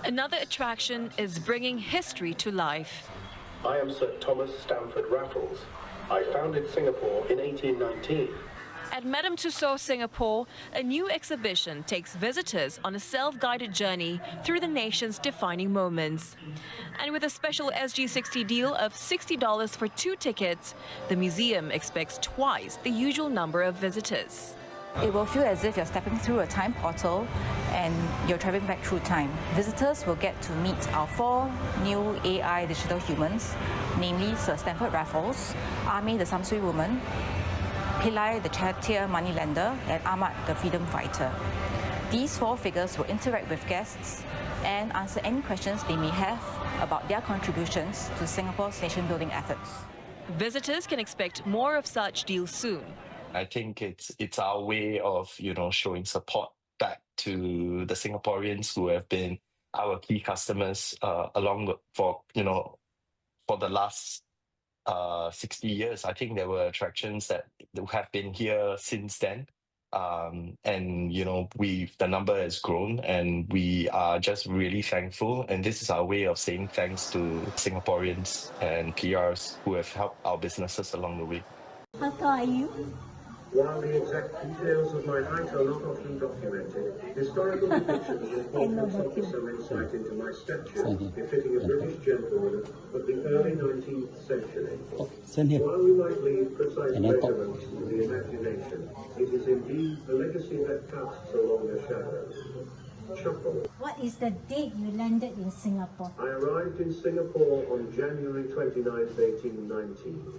Another attraction is bringing history to life. I am Sir Thomas Stamford Raffles. I founded Singapore in 1819. At Madame Tussauds, Singapore, a new exhibition takes visitors on a self-guided journey through the nation's defining moments. And with a special SG60 deal of $60 for 2 tickets, the museum expects twice the usual number of visitors. It will feel as if you're stepping through a time portal and you're traveling back through time. Visitors will get to meet our 4 new AI digital humans, namely Sir Stamford Raffles, Ami the Samsui woman, Pillai the charioteer moneylender, and Ahmad the freedom fighter. These 4 figures will interact with guests and answer any questions they may have about their contributions to Singapore's nation-building efforts. Visitors can expect more of such deals soon. I think it's our way of, showing support back to the Singaporeans who have been our key customers for the last 60 years. I think there were attractions that have been here since then. And the number has grown, and we are just really thankful. And this is our way of saying thanks to Singaporeans and PRs who have helped our businesses along the way. How tall are you? While the exact details of my height are not often documented, historical depictions report offer some insight into my stature, befitting a British gentleman of the early 19th century. While we might leave precise measurements to the imagination, it is indeed a legacy that casts a longer shadow. Chuckle. What is the date you landed in Singapore? I arrived in Singapore on January 29, 1890.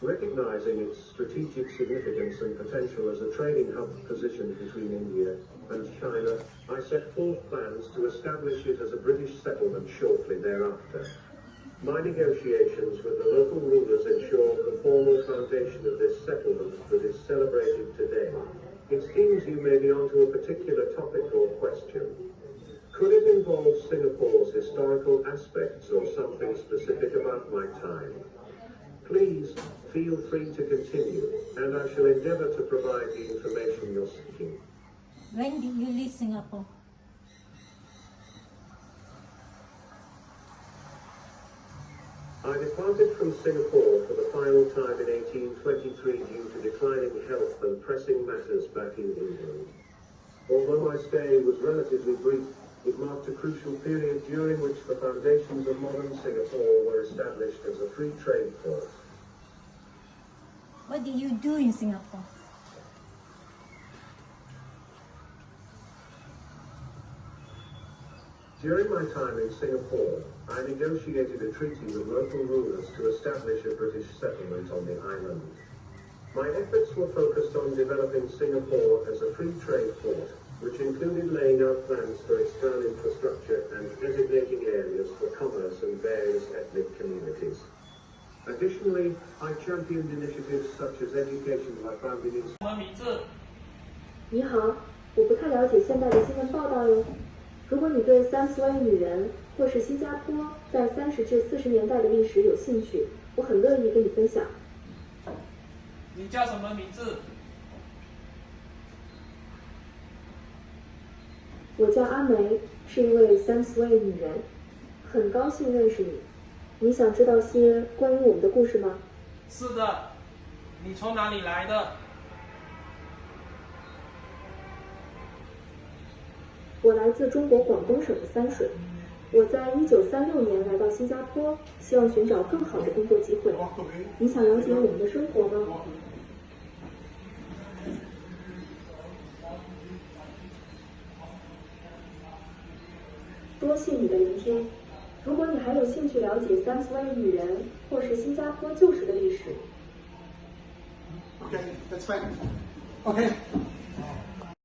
Recognizing its strategic significance and potential as a trading hub positioned between India and China, I set forth plans to establish it as a British settlement shortly thereafter. My negotiations with the local rulers ensured the formal foundation of this settlement that is celebrated today. It seems you may be onto a particular topic or question. Could it involve Singapore's historical aspects or something specific about my time? Please feel free to continue, and I shall endeavour to provide the information you're seeking. When did you leave Singapore? I departed from Singapore for the final time in 1823 due to declining health and pressing matters back in England. Although my stay was relatively brief, it marked a crucial period during which the foundations of modern Singapore were established as a free trade port. What did you do in Singapore? During my time in Singapore, I negotiated a treaty with local rulers to establish a British settlement on the island. My efforts were focused on developing Singapore as a free trade port, which included laying out plans for external infrastructure and designating areas for commerce and various ethnic communities. Additionally, I championed initiatives such as education by founding in... 你好，我不太了解现代的新闻报道哟。如果你对三十位女人或是新加坡在30至40年代的历史有兴趣，我很乐意跟你分享。你叫什么名字？我叫阿梅，是一位30位女人，很高兴认识你。你想知道些关于我们的故事吗？是的，你从哪里来的？我来自中国广东省的三水。我在1936年来到新加坡，希望寻找更好的工作机会。你想了解我们的生活吗？多谢你的聆听。如果你还有兴趣了解30位女人或是新加坡旧时的历史。Okay, that's fine. Okay.